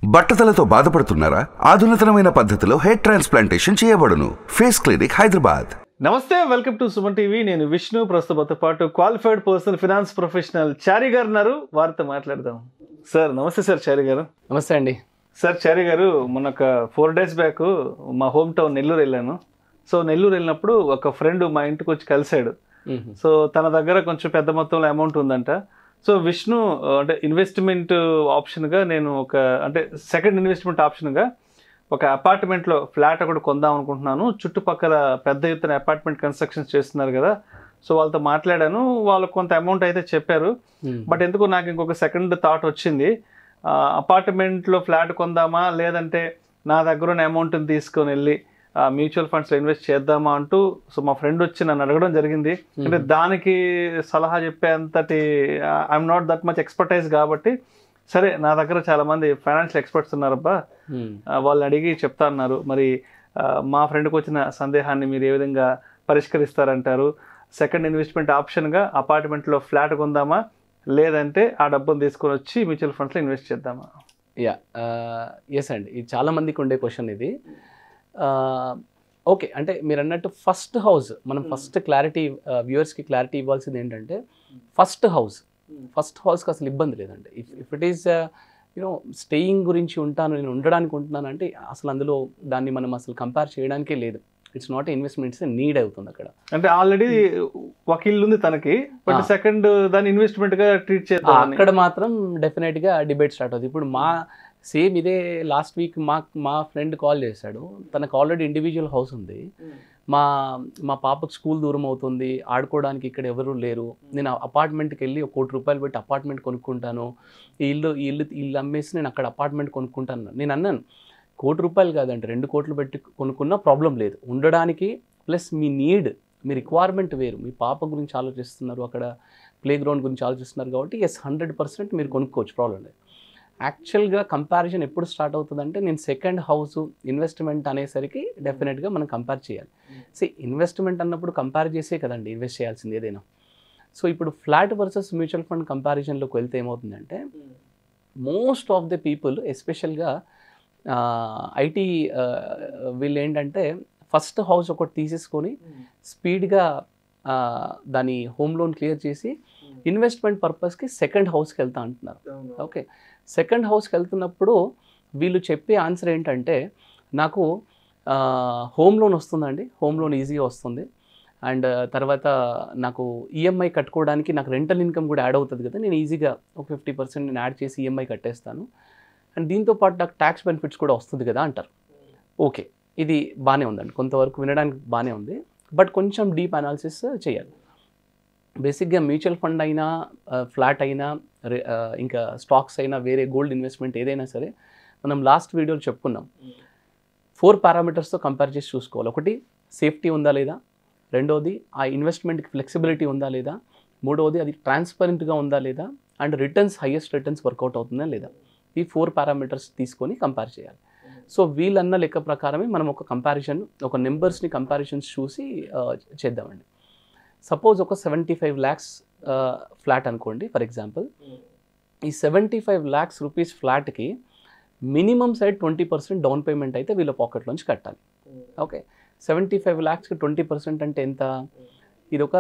బట్టతలతో బాధపడుతున్నారా? ఆధునితనమైన పద్ధతిలో hair transplantation చేయబడును. Face clinic, Hyderabad. నమస్తే, వెల్కమ్ టు సుమన్ టీవీ. నేను విష్ణు. ప్రస్తుతంతో పాటు క్వాలిఫైడ్ పర్సన్, ఫినాన్స్ ప్రొఫెషనల్ చారి గారు ఉన్నారు. వారితో మాట్లాడదాం. సార్ నమస్తే. సార్ చారి గారు నమస్తే అండి. సార్ చారి గారు, మొన్న ఒక 4 days బ్యాక్ మా హోమ్ టౌన్ నెల్లూరు వెళ్ళాను. సో నెల్లూరు వెళ్ళినప్పుడు ఒక ఫ్రెండ్ మా ఇంటికి వచ్చి కలిశాడు. సో తన దగ్గర కొంచెం పెద్ద మొత్తంలో అమౌంట్ ఉందంట. సో విష్ణు అంటే ఇన్వెస్ట్మెంట్ ఆప్షన్గా నేను సెకండ్ ఇన్వెస్ట్మెంట్ ఆప్షన్గా ఒక అపార్ట్మెంట్లో ఫ్లాట్ ఒకటి కొందాం అనుకుంటున్నాను. చుట్టుపక్కల పెద్ద ఎత్తున అపార్ట్మెంట్ కన్స్ట్రక్షన్స్ చేస్తున్నారు కదా. సో వాళ్ళతో మాట్లాడాను. వాళ్ళు కొంత అమౌంట్ అయితే చెప్పారు. బట్ ఎందుకో నాకు ఇంకొక సెకండ్ థాట్ వచ్చింది. అపార్ట్మెంట్లో ఫ్లాట్ కొందామా, లేదంటే నా దగ్గర ఉన్న అమౌంట్ని తీసుకొని వెళ్ళి మ్యూచువల్ ఫండ్స్లో ఇన్వెస్ట్ చేద్దామా అంటూ సో మా ఫ్రెండ్ వచ్చి నన్ను అడగడం జరిగింది. అంటే దానికి సలహా చెప్పేంతటి I'm not that much expertise కాబట్టి, సరే నా దగ్గర చాలా మంది ఫైనాన్షియల్ ఎక్స్పర్ట్స్ ఉన్నారబ్బా, వాళ్ళని అడిగి చెప్తా అన్నారు. మరి మా ఫ్రెండ్కి వచ్చిన సందేహాన్ని మీరు ఏ విధంగా పరిష్కరిస్తారంటారు? సెకండ్ ఇన్వెస్ట్మెంట్ ఆప్షన్గా అపార్ట్మెంట్లో ఫ్లాట్ కొందామా, లేదంటే ఆ డబ్బును తీసుకొని వచ్చి మ్యూచువల్ ఫండ్స్లో ఇన్వెస్ట్ చేద్దామా? ఎస్ అండి, ఇది చాలా మందికి ఉండే క్వశ్చన్ ఇది. ఓకే, అంటే మీరు అన్నట్టు ఫస్ట్ హౌస్, మనం ఫస్ట్ క్లారిటీ వ్యూవర్స్కి క్లారిటీ ఇవ్వాల్సింది ఏంటంటే, ఫస్ట్ హౌస్కి అసలు ఇబ్బంది లేదండి. If it is you know staying గురించి ఉంటాను, నేను ఉండడానికి ఉంటున్నాను అంటే అసలు అందులో దాన్ని మనం అసలు కంపేర్ చేయడానికే లేదు. It's not investment, it's need అవుతుంది అక్కడ. అంటే ఆల్రెడీ ఒక ఇల్లు ఉంది తనకి, బట్ సెకండ్ దాన్ని ఇన్వెస్ట్మెంట్ గా ట్రీట్ చేద్దాం అక్కడ మాత్రం డెఫినెట్ గా డిబేట్ స్టార్ట్ అవుతుంది. ఇప్పుడు సేమ్ ఇదే లాస్ట్ వీక్ మా ఫ్రెండ్ కాల్ చేశాడు. తనకు ఆల్రెడీ ఇండివిజువల్ హౌస్ ఉంది. మా పాపకు స్కూల్ దూరం అవుతుంది, ఆడుకోవడానికి ఇక్కడ ఎవరు లేరు, నేను అపార్ట్మెంట్కి వెళ్ళి ₹1 కోటి పెట్టి అపార్ట్మెంట్ కొనుక్కుంటాను, ఈ ఇల్లు అమ్మేసి నేను అక్కడ అపార్ట్మెంట్ కొనుక్కుంటాను. నేను అన్నాను, ₹1 కోటి కాదండి, 2 కోట్లు పెట్టి కొనుక్కున్నా ప్రాబ్లం లేదు ఉండడానికి. ప్లస్ మీ నీడ్, మీ రిక్వైర్మెంట్ వేరు. మీ పాప గురించి ఆలోచిస్తున్నారు, అక్కడ ప్లే గ్రౌండ్ గురించి ఆలోచిస్తున్నారు కాబట్టి 100% మీరు కొనుక్కోవచ్చు, ప్రాబ్లం లేదు. యాక్చువల్గా కంపారిజన్ ఎప్పుడు స్టార్ట్ అవుతుందంటే, నేను సెకండ్ హౌస్ ఇన్వెస్ట్మెంట్ అనేసరికి డెఫినెట్గా మనం కంపేర్ చేయాలి. ఇన్వెస్ట్మెంట్ అన్నప్పుడు కంపేర్ చేసే కదండి ఇన్వెస్ట్ చేయాల్సింది ఏదైనా. సో ఇప్పుడు ఫ్లాట్ వర్సెస్ మ్యూచువల్ ఫండ్ కంపారిజన్లోకి వెళ్తే ఏమవుతుందంటే, మోస్ట్ ఆఫ్ ద పీపుల్ ఎస్పెషల్గా ఐటీ వీళ్ళు ఏంటంటే, ఫస్ట్ హౌస్ ఒకటి తీసేసుకొని స్పీడ్గా దాని హోమ్ లోన్ క్లియర్ చేసి ఇన్వెస్ట్మెంట్ పర్పస్కి సెకండ్ హౌస్కి వెళ్తా అంటున్నారు. ఓకే, సెకండ్ హౌస్కి వెళ్తున్నప్పుడు వీళ్ళు చెప్పే ఆన్సర్ ఏంటంటే, నాకు హోమ్ లోన్ వస్తుందండి, హోమ్ లోన్ ఈజీగా వస్తుంది, అండ్ తర్వాత నాకు ఈఎంఐ కట్టుకోవడానికి నాకు రెంటల్ ఇన్కమ్ కూడా యాడ్ అవుతుంది కదా, నేను ఈజీగా ఒక 50% నేను యాడ్ చేసి ఈఎంఐ కట్టేస్తాను, అండ్ దీంతోపాటు నాకు ట్యాక్స్ బెనిఫిట్స్ కూడా వస్తుంది కదా అంటారు. ఓకే, ఇది బాగానే ఉందండి, కొంతవరకు వినడానికి బాగానే ఉంది. బట్ కొంచెం డీప్ అనాలిసిస్ చేయాలి. బేసిక్గా మ్యూచువల్ ఫండ్ అయినా, ఫ్లాట్ అయినా, ఇంకా స్టాక్స్ అయినా, వేరే గోల్డ్ ఇన్వెస్ట్మెంట్ ఏదైనా సరే, మనం లాస్ట్ వీడియోలో చెప్పుకున్నాం, 4 పారామీటర్స్తో కంపేర్ చేసి చూసుకోవాలి. ఒకటి, సేఫ్టీ ఉందా లేదా, రెండోది ఆ ఇన్వెస్ట్మెంట్కి ఫ్లెక్సిబిలిటీ ఉందా లేదా, మూడవది అది ట్రాన్స్పరెంట్గా ఉందా లేదా, అండ్ హైయెస్ట్ రిటర్న్స్ వర్కౌట్ అవుతుందా లేదా. ఈ 4 పారామీటర్స్ తీసుకొని కంపేర్ చేయాలి. సో వీళ్ళన్న లెక్క ప్రకారమే మనం ఒక నెంబర్స్ని కంపారిజన్స్ చూసి చేద్దామండి. సపోజ్ ఒక 75 lakhs ఫ్లాట్ అనుకోండి ఫర్ ఎగ్జాంపుల్. ఈ 75 lakhs రూపీస్ ఫ్లాట్కి మినిమం సైడ్ 20% డౌన్ పేమెంట్ అయితే వీళ్ళ పాకెట్లోంచి కట్టాలి. ఓకే, 75 lakhsకి 20% అంటే ఎంత? ఇది ఒక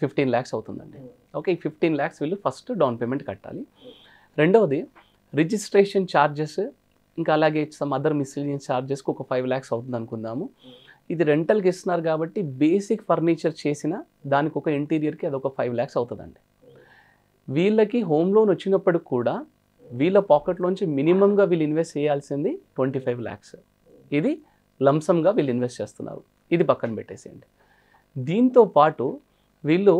15 lakhs అవుతుందండి. ఓకే, ఈ 15 lakhs వీళ్ళు ఫస్ట్ డౌన్ పేమెంట్ కట్టాలి. రెండవది రిజిస్ట్రేషన్ ఛార్జెస్, ఇంకా అలాగే సమ్ అదర్ మిస్సిలినియస్ ఛార్జెస్కి ఒక 5 lakhs అవుతుంది అనుకుందాము. ఇది రెంటల్కి ఇస్తున్నారు కాబట్టి బేసిక్ ఫర్నిచర్ చేసిన దానికి ఒక ఇంటీరియర్కి అదొక 5 lakhs అవుతుందండి. వీళ్ళకి హోమ్ లోన్ వచ్చినప్పటికి కూడా వీళ్ళ పాకెట్లోంచి మినిమంగా వీళ్ళు ఇన్వెస్ట్ చేయాల్సింది 25 lakhs. ఇది లంసమ్గా వీళ్ళు ఇన్వెస్ట్ చేస్తున్నారు. ఇది పక్కన పెట్టేసేయండి. దీంతో పాటు వీళ్ళు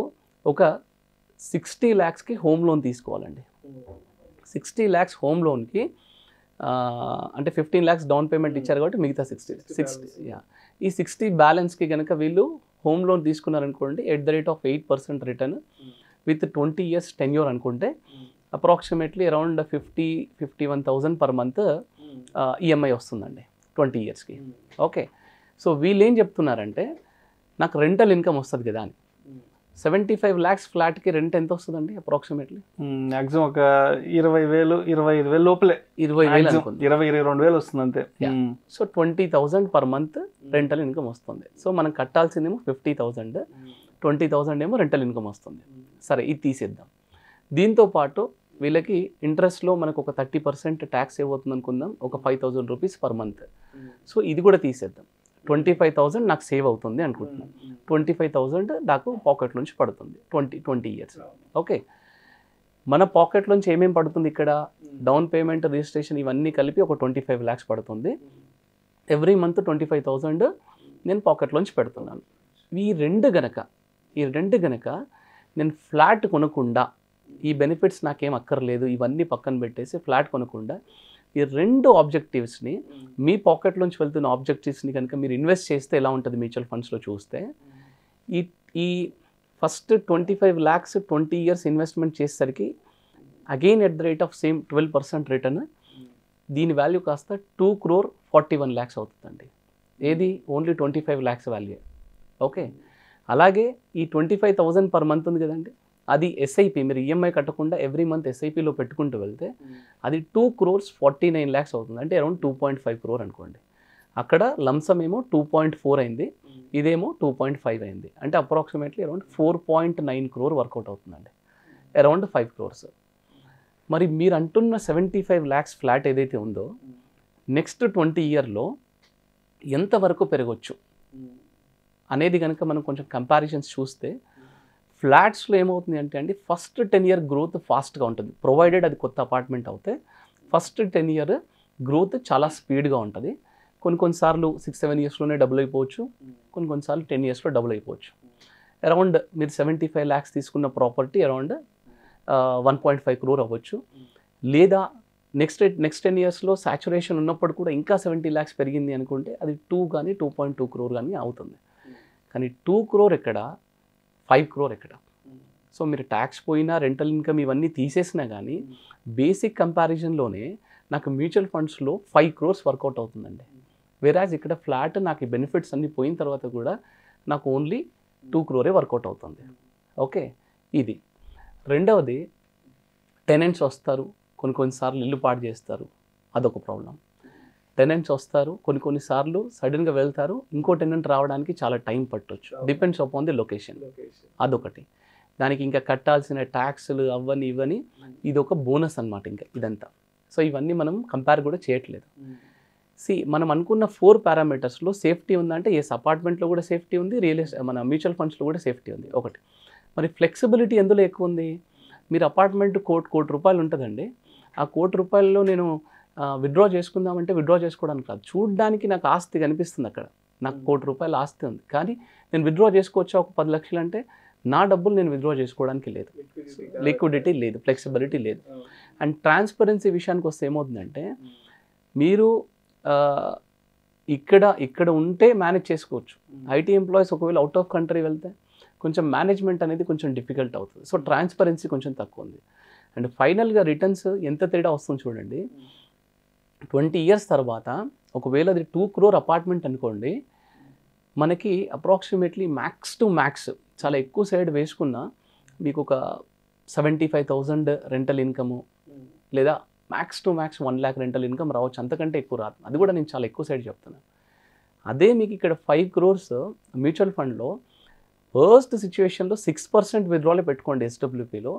ఒక 60 lakhsకి హోమ్ లోన్ తీసుకోవాలండి. 60 lakhs హోమ్ లోన్కి అంటే 15 lakhs డౌన్ పేమెంట్ ఇచ్చారు కాబట్టి మిగతా 60 ఈ 60 బ్యాలెన్స్కి కనుక వీళ్ళు హోమ్ లోన్ తీసుకున్నారనుకోండి, @8% రిటర్న్ విత్ 20 years టెన్యూర్ అనుకుంటే approximately around 51,000 per month EMI వస్తుందండి 20 yearsకి. ఓకే, సో వీళ్ళు ఏం చెప్తున్నారంటే, నాకు రెంటల్ ఇన్కమ్ వస్తుంది కదా అని. 75 lakhs ఫ్లాట్కి రెంట్ ఎంత వస్తుందండి అప్రాక్సిమేట్లీ? మాక్సిమం ఒక 20,000 25,000 లోపలే, 20,000 అనుకుంది. 22,000 వస్తుంది అంతే. So 20,000 per month rental income వస్తుంది. సో మనం కట్టాల్సిందేమో 50,000, 20,000 ఏమో రెంటల్ ఇన్కమ్ వస్తుంది. సరే, ఇది తీసేద్దాం. దీంతో పాటు వీళ్ళకి ఇంట్రెస్ట్లో మనకు ఒక 30% ట్యాక్స్ ఏమవుతుంది అనుకుందాం, ఒక 5,000 రూపీస్ పర్ మంత్. సో ఇది కూడా తీసేద్దాం. 25,000 నాకు సేవ్ అవుతుంది అనుకుంటున్నాను. 25,000 నాకు పాకెట్లోంచి పడుతుంది 20 ఇయర్స్. ఓకే, మన పాకెట్లోంచి ఏమేమి పడుతుంది ఇక్కడ? డౌన్ పేమెంట్, రిజిస్ట్రేషన్ ఇవన్నీ కలిపి ఒక 25 lakhs పడుతుంది. ఎవ్రీ మంత్ 25,000 నేను పాకెట్లోంచి పెడుతున్నాను. ఈ రెండు గనక నేను ఫ్లాట్ కొనకుండా, ఈ బెనిఫిట్స్ నాకేం అక్కర్లేదు, ఇవన్నీ పక్కన పెట్టేసి ఫ్లాట్ కొనకుండా ఈ రెండు ఆబ్జెక్టివ్స్ని, మీ పాకెట్లోంచి వెళ్తున్న ఆబ్జెక్టివ్స్ని కనుక మీరు ఇన్వెస్ట్ చేస్తే ఎలా ఉంటుంది మ్యూచువల్ ఫండ్స్లో చూస్తే, ఈ ఫస్ట్ 25 lakhs 20 years ఇన్వెస్ట్మెంట్ చేసేసరికి again at the rate of same 12% return, దీని వాల్యూ కాస్త 2,41 lakhs అవుతుందండి. ఏది? Only 25 lakhs value. ఓకే, అలాగే ఈ 25,000 పర్ మంత్ ఉంది కదండి, అది ఎస్ఐపి, మీరు ఈఎంఐ కట్టకుండా ఎవ్రీ మంత్ ఎస్ఐపిలో పెట్టుకుంటూ వెళ్తే అది 2,49 lakhs అవుతుంది. అంటే అరౌండ్ 2.5 crore అనుకోండి. అక్కడ లంసమ్ ఏమో 2.4 అయింది, ఇదేమో 2.5 అయింది. అంటే అప్రాక్సిమేట్లీ అరౌండ్ 4.9 crore వర్కౌట్ అవుతుందండి, అరౌండ్ 5 crores. మరి మీరు అంటున్న 75 lakhs ఫ్లాట్ ఏదైతే ఉందో నెక్స్ట్ 20 yearలో ఎంతవరకు పెరగవచ్చు అనేది కనుక మనం కొంచెం కంపారిజన్స్ చూస్తే, ఫ్లాట్స్లో ఏమవుతుంది అంటే అండి, ఫస్ట్ 10 year గ్రోత్ ఫాస్ట్గా ఉంటుంది. ప్రొవైడెడ్ అది కొత్త అపార్ట్మెంట్ అవుతే ఫస్ట్ 10 year గ్రోత్ చాలా స్పీడ్గా ఉంటుంది. కొన్నిసార్లు 6-7 yearsలోనే డబుల్ అయిపోవచ్చు, కొన్నిసార్లు 10 yearsలో డబుల్ అయిపోవచ్చు. అరౌండ్ మీరు 75 lakhs తీసుకున్న ప్రాపర్టీ అరౌండ్ 1.5 crore అవ్వచ్చు. లేదా నెక్స్ట్ 10 yearsలో సాచురేషన్ ఉన్నప్పుడు కూడా ఇంకా 70 lakhs పెరిగింది అనుకుంటే అది 2 కానీ 2.2 crore కానీ అవుతుంది. కానీ 2 crore ఎక్కడ, 5 crore ఎక్కడ? సో మీరు ట్యాక్స్ పోయినా, రెంటల్ ఇన్కమ్ ఇవన్నీ తీసేసినా కానీ బేసిక్ కంపారిజన్లోనే నాకు మ్యూచువల్ ఫండ్స్లో 5 crores వర్కౌట్ అవుతుందండి. వేరాజ్ ఇక్కడ ఫ్లాట్ నాకు ఈ బెనిఫిట్స్ అన్నీ పోయిన తర్వాత కూడా నాకు ఓన్లీ 2 crore వర్కౌట్ అవుతుంది. ఓకే, ఇది. రెండవది, టెనెంట్స్ వస్తారు, కొన్నిసార్లు ఇల్లు పాడు చేస్తారు, అదొక ప్రాబ్లం. టెనెంట్స్ వస్తారు, కొన్నిసార్లు సడన్గా వెళ్తారు, ఇంకో టెనెంట్ రావడానికి చాలా టైం పట్టవచ్చు, డిపెండ్స్ అపాన్ ది లొకేషన్, అదొకటి. దానికి ఇంకా కట్టాల్సిన ట్యాక్స్లు అవన్నీ ఇవన్నీ, ఇది ఒక బోనస్ అనమాట ఇంకా ఇదంతా. సో ఇవన్నీ మనం కంపేర్ కూడా చేయట్లేదు. మనం అనుకున్న 4 పారామీటర్స్లో సేఫ్టీ ఉందంటే ఎస్, అపార్ట్మెంట్లో కూడా సేఫ్టీ ఉంది, మన మ్యూచువల్ ఫండ్స్లో కూడా సేఫ్టీ ఉంది ఒకటి. మరి ఫ్లెక్సిబిలిటీ ఎందులో ఎక్కువ ఉంది? మీరు అపార్ట్మెంట్ కోటి రూపాయలు ఉంటుందండి, ఆ ₹1,00,00,000 నేను విత్డ్రా చేసుకుందామంటే విత్డ్రా చేసుకోవడానికి కాదు, చూడడానికి నాకు ఆస్తి కనిపిస్తుంది అక్కడ, నాకు ₹1,00,00,000 ఆస్తి ఉంది, కానీ నేను విత్డ్రా చేసుకోవచ్చా ఒక 10 లక్షలు అంటే నా డబ్బులు నేను విత్డ్రా చేసుకోవడానికి లేదు, లిక్విడిటీ లేదు, ఫ్లెక్సిబిలిటీ లేదు. అండ్ ట్రాన్స్పరెన్సీ విషయానికి వస్తే ఏమవుతుందంటే, మీరు ఇక్కడ ఉంటే మేనేజ్ చేసుకోవచ్చు. ఐటీ ఎంప్లాయీస్ ఒకవేళ అవుట్ ఆఫ్ కంట్రీ వెళ్తే కొంచెం మేనేజ్మెంట్ అనేది కొంచెం డిఫికల్ట్ అవుతుంది. సో ట్రాన్స్పరెన్సీ కొంచెం తక్కువ ఉంది. అండ్ ఫైనల్గా రిటర్న్స్ ఎంత తేడా వస్తుంది చూడండి. 20 years తర్వాత ఒకవేళ అది 2 crore అపార్ట్మెంట్ అనుకోండి, మనకి అప్రాక్సిమేట్లీ మ్యాక్స్ టు మ్యాక్స్ చాలా ఎక్కువ సైడ్ వేసుకున్నా మీకు ఒక 75,000 రెంటల్ ఇన్కము, లేదా max to max 1 lakh rental income రావచ్చు, అంతకంటే ఎక్కువ రాదు. అది కూడా నేను చాలా ఎక్కువ సైడ్ చెప్తున్నాను. అదే మీకు ఇక్కడ 5 crores మ్యూచువల్ ఫండ్లో ఫస్ట్ సిచ్యువేషన్లో 6% విత్డ్రాలే పెట్టుకోండి ఎస్డబ్ల్యూపీలో,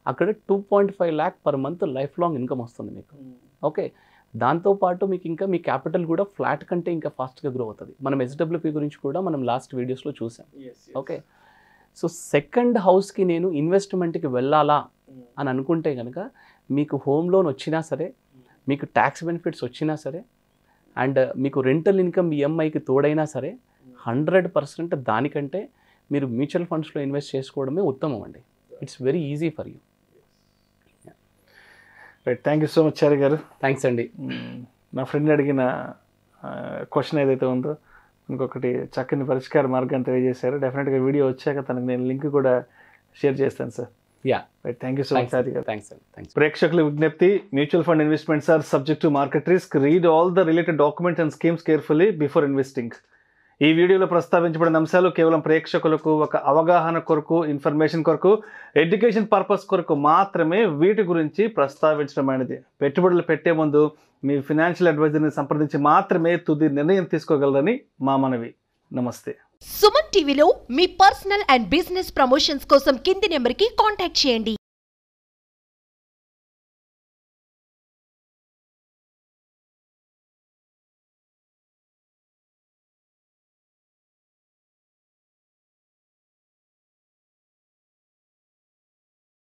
అక్కడ 2.5 lakh per month life long income వస్తుంది మీకు. ఓకే, దాంతోపాటు మీకు ఇంకా మీ క్యాపిటల్ కూడా ఫ్లాట్ కంటే ఇంకా ఫాస్ట్గా గ్రో అవుతుంది. మనం ఎస్డబ్ల్యూపీ గురించి కూడా మనం లాస్ట్ వీడియోస్లో చూసాం. ఓకే, సో సెకండ్ హౌస్కి నేను ఇన్వెస్ట్మెంట్కి వెళ్ళాలా అని అనుకుంటే కనుక మీకు హోమ్ లోన్ వచ్చినా సరే, మీకు ట్యాక్స్ బెనిఫిట్స్ వచ్చినా సరే, అండ్ మీకు రెంటల్ ఇన్కమ్ ఈఎంఐకి తోడైనా సరే 100% దానికంటే మీరు మ్యూచువల్ ఫండ్స్లో ఇన్వెస్ట్ చేసుకోవడమే ఉత్తమం అండి. It's very easy for you. Right, thank you so much Chari garu. Thanks అండి. నా ఫ్రెండ్ అడిగిన క్వశ్చన్ ఏదైతే ఉందో ఇంకొకటి చక్కని పరిష్కార మార్గాన్ని తెలియజేశారు. డెఫినెట్గా వీడియో వచ్చాక తనకు నేను లింక్ కూడా షేర్ చేస్తాను sir. Yeah, right, thank you so much Chari garu. Thanks అండి. థ్యాంక్స్. ప్రేక్షకుల విజ్ఞప్తి, mutual fund investments are subject to market risk. Read all the related documents and schemes carefully before investing. ఈ వీడియోలో ప్రస్తావించబడిన అంశాలు కేవలం ప్రేక్షకులకు ఒక అవగాహన కొరకు, ఇన్ఫర్మేషన్ కొరకు, ఎడ్యుకేషన్ పర్పస్ కొరకు మాత్రమే వీటి గురించి ప్రస్తావించడమైనది. పెట్టుబడులు పెట్టే ముందు మీ ఫినాన్షియల్ అడ్వైజర్ని సంప్రదించి మాత్రమే తుది నిర్ణయం తీసుకోగలరని మా మనవి. నమస్తే. సుమన్ టీవీలో మీ పర్సనల్ అండ్ బిజినెస్ ప్రమోషన్స్ కోసం కింది నెంబర్కి కాంటాక్ట్ చేయండి.